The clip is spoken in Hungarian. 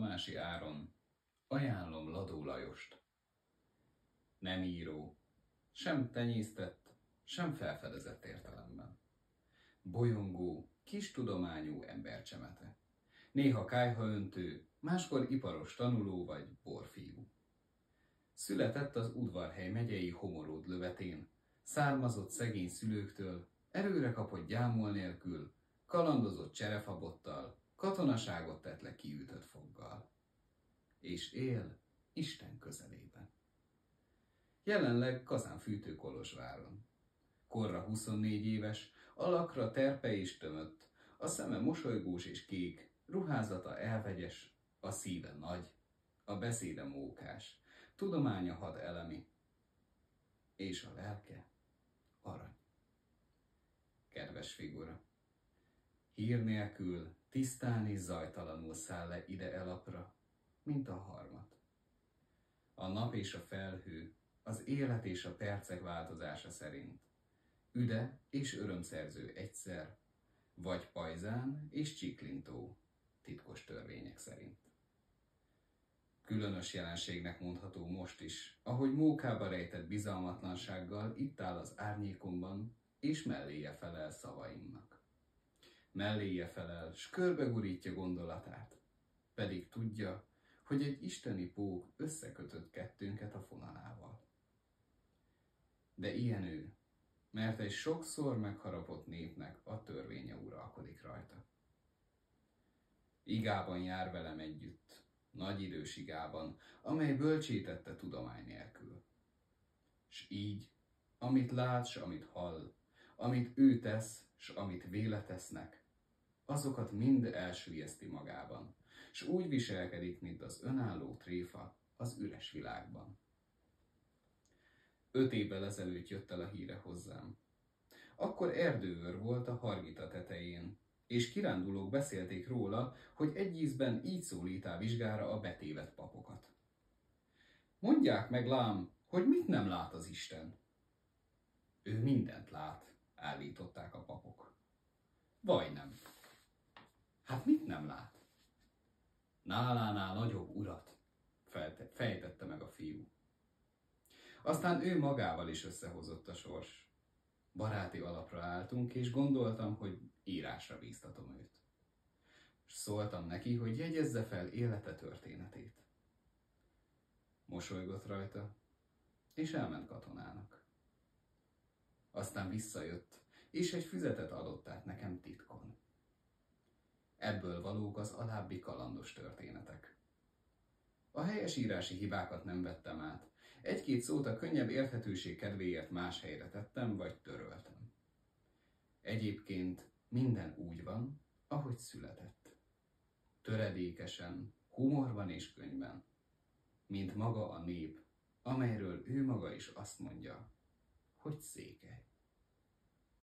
Tamási Áron, ajánlom Ladó Lajost. Nem író, sem tenyésztett, sem felfedezett értelemben. Bolyongó, kis tudományú embercsemete. Néha kályhaöntő, máskor iparos tanuló vagy borfiú. Született az Udvarhely megyei Homoród lövetén, származott szegény szülőktől, erőre kapott gyámol nélkül, kalandozott cserefabottal, katonaságot tett le kiütött foggal. És él Isten közelében. Jelenleg Kazánfűtő Kolozsváron. Korra 24 éves, alakra terpe és tömött, a szeme mosolygós és kék, ruházata elvegyes, a szíve nagy, a beszéde mókás, tudománya hat elemi, és a lelke arany. Kedves figura, hír nélkül, tisztán és zajtalanul száll le ide elapra, mint a harmat. A nap és a felhő, az élet és a percek változása szerint, üde és örömszerző egyszer, vagy pajzán és csiklintó, titkos törvények szerint. Különös jelenségnek mondható most is, ahogy mókába rejtett bizalmatlansággal itt áll az árnyékomban, és melléje felel szavaimnak. Melléje felel, s körbegurítja gondolatát, pedig tudja, hogy egy isteni pók összekötött kettőnket a fonalával. De ilyen ő, mert egy sokszor megharapott népnek a törvénye uralkodik rajta. Igában jár velem együtt, nagy idős igában, amely bölcsítette tudomány nélkül. S így, amit lát, s amit hall, amit ő tesz, s amit véle tesznek, azokat mind elsüllyeszti magában, s úgy viselkedik, mint az önálló tréfa az üres világban. 5 évvel ezelőtt jött el a híre hozzám. Akkor erdőőr volt a Hargita tetején, és kirándulók beszélték róla, hogy egy ízben így szólítál vizsgára a betévet papokat. Mondják meg lám, hogy mit nem lát az Isten? Ő mindent lát, állították a papok. Vaj nem. Hát mit nem lát? Nálánál nagyobb urat, fejtette meg a fiú. Aztán ő magával is összehozott a sors. Baráti alapra álltunk, és gondoltam, hogy írásra bíztatom őt. S szóltam neki, hogy jegyezze fel élete történetét. Mosolygott rajta, és elment katonának. Aztán visszajött, és egy füzetet adott át nekem titkon. Ebből valók az alábbi kalandos történetek. A helyesírási hibákat nem vettem át. 1-2 szót a könnyebb érthetőség kedvéért más helyre tettem, vagy töröltem. Egyébként minden úgy van, ahogy született. Töredékesen, humorban és könyvben, mint maga a nép, amelyről ő maga is azt mondja, hogy székely.